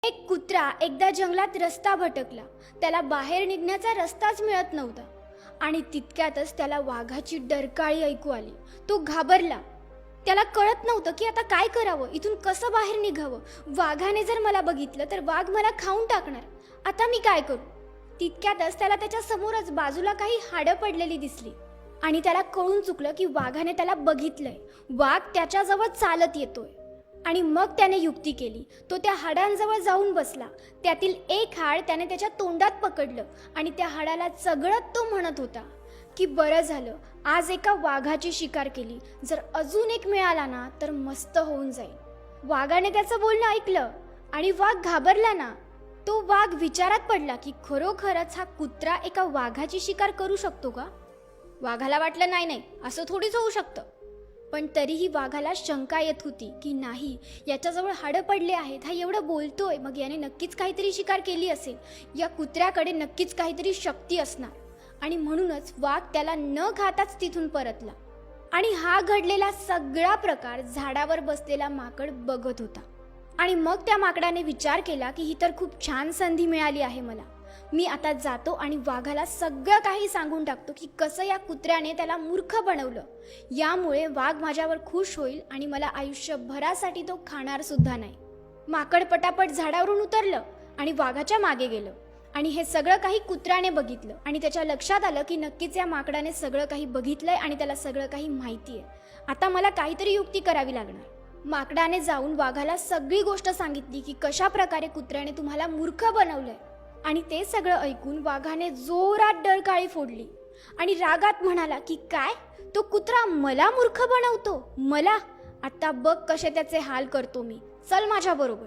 एक कुत्रा एकदा जंगलात रस्ता भटकला. त्याला बाहेर निघण्याचा रस्ताच मिळत नव्हता आणि तितक्यातच त्याला वाघाची डरकाळी ऐकू आली. तो घाबरला. त्याला कळत नव्हतं की आता काय करावं, इथून कसं बाहेर निघावं. वाघाने जर मला बघितलं तर वाघ मला खाऊन टाकणार. आता मी काय करू? तितक्यातच त्याला त्याच्या समोरच बाजूला काही हाडं पडलेली दिसली आणि त्याला कळून चुकलं की वाघाने त्याला बघितलंय. वाघ त्याच्याजवळ चालत येतोय आणि मग त्याने युक्ती केली. तो त्या हाडांजवळ जाऊन बसला. त्यातील एक हाड त्याने त्याच्या तोंडात पकडलं आणि त्या हाडाला चघळत तो म्हणत होता की बरं झालं, आज एका वाघाची शिकार केली. जर अजून एक मिळाला ना तर मस्त होऊन जाईल. वाघाने त्याचं बोलणं ऐकलं आणि वाघ घाबरला ना. तो वाघ विचारात पडला की खरोखरच हा कुत्रा एका वाघाची शिकार करू शकतो का? वाघाला वाटलं नाही, असं थोडीच होऊ शकतं. पण तरीही वाघाला शंका येत होती की नाही, याच्याजवळ हाडं पडले आहेत, हा एवढं बोलतोय, मग याने नक्कीच काहीतरी शिकार केली असेल. या कुत्र्याकडे नक्कीच काहीतरी शक्ती असणार. आणि म्हणूनच वाघ त्याला न खाताच तिथून परतला. आणि हा घडलेला सगळा प्रकार झाडावर बसलेला माकड बघत होता. आणि मग त्या माकडाने विचार केला की ही तर खूप छान संधी मिळाली आहे मला. मी आता जातो आणि वाघाला सगळं काही सांगून टाकतो की कसं या कुत्र्याने त्याला मूर्ख बनवलं. यामुळे वाघ माझ्यावर खुश होईल आणि मला आयुष्यभरासाठी तो खाणार सुद्धा नाही. माकड पटापट झाडावरून उतरलं आणि वाघाच्या मागे गेलं. आणि हे सगळं काही कुत्र्याने बघितलं आणि त्याच्या लक्षात आलं की नक्कीच या माकडाने सगळं काही बघितलंय आणि त्याला सगळं काही माहिती आहे. आता मला काहीतरी युक्ती करावी लागणार. माकडाने जाऊन वाघाला सगळी गोष्ट सांगितली की कशा प्रकारे कुत्र्याने तुम्हाला मूर्ख बनवलंय. आणि ते सगळं ऐकून वाघाने जोरात डरकाळी फोडली आणि रागात म्हणाला की काय, तो कुत्रा मला मूर्ख बनवतो? मला आता बघ कसे त्याचे हाल करतो मी. चल माझ्या बरोबर.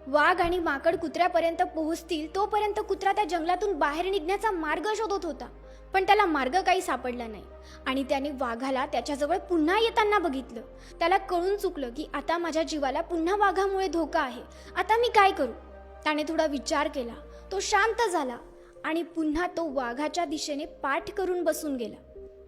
वाघ आणि माकड कुत्र्यापर्यंत पोहोचतील तोपर्यंत कुत्रा त्या जंगलातून बाहेर निघण्याचा मार्ग शोधत होता. पण त्याला मार्ग काही सापडला नाही आणि त्याने वाघाला त्याच्याजवळ पुन्हा येताना बघितलं. त्याला कळून चुकलं की आता माझ्या जीवाला पुन्हा वाघामुळे धोका आहे. आता मी काय करू? त्याने थोडा विचार केला. तो शांत झाला आणि पुन्हा तो वाघाच्या दिशेने पाठ करून बसून गेला.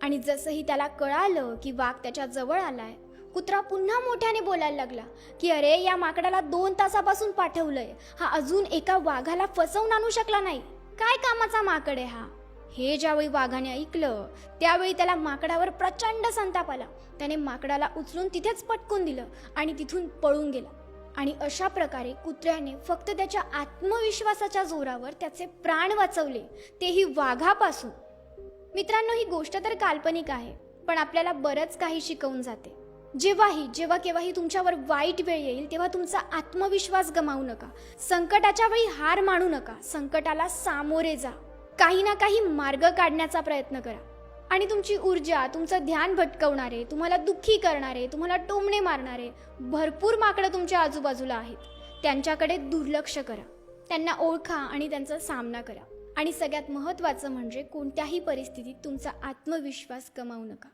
आणि जसंही त्याला कळालं की वाघ त्याच्या जवळ आलाय, कुत्रा पुन्हा मोठ्याने बोलायला लागला की अरे, या माकडाला 2 तासापासून पाठवलंय, हा अजून एका वाघाला फसवून आणू शकला नाही. काय कामाचा माकड आहे हा? हे ज्यावेळी वाघाने ऐकलं त्यावेळी त्याला माकडावर प्रचंड संताप आला. त्याने माकडाला उचलून तिथेच पटकून दिलं आणि तिथून पळून गेला. आणि अशा प्रकारे कुत्र्याने फक्त त्याच्या आत्मविश्वासाच्या जोरावर त्याचे प्राण वाचवले, तेही वाघापासून. मित्रांनो, ही गोष्ट तर काल्पनिक आहे, पण आपल्याला बरंच काही शिकवून जाते. जेव्हा केव्हाही तुमच्यावर वाईट वेळ येईल तेव्हा तुमचा आत्मविश्वास गमावू नका. संकटाच्या वेळी हार मानू नका. संकटाला सामोरे जा. काही ना काही मार्ग काढण्याचा प्रयत्न करा. आणि तुमची ऊर्जा, तुमचं ध्यान भटकवणारे, तुम्हाला दुःखी करणारे, तुम्हाला टोमणे मारणारे भरपूर माकडं तुमच्या आजूबाजूला आहेत. त्यांच्याकडे दुर्लक्ष करा. त्यांना ओळखा आणि त्यांचा सामना करा. आणि सगळ्यात महत्त्वाचं म्हणजे कोणत्याही परिस्थितीत तुमचा आत्मविश्वास गमावू नका.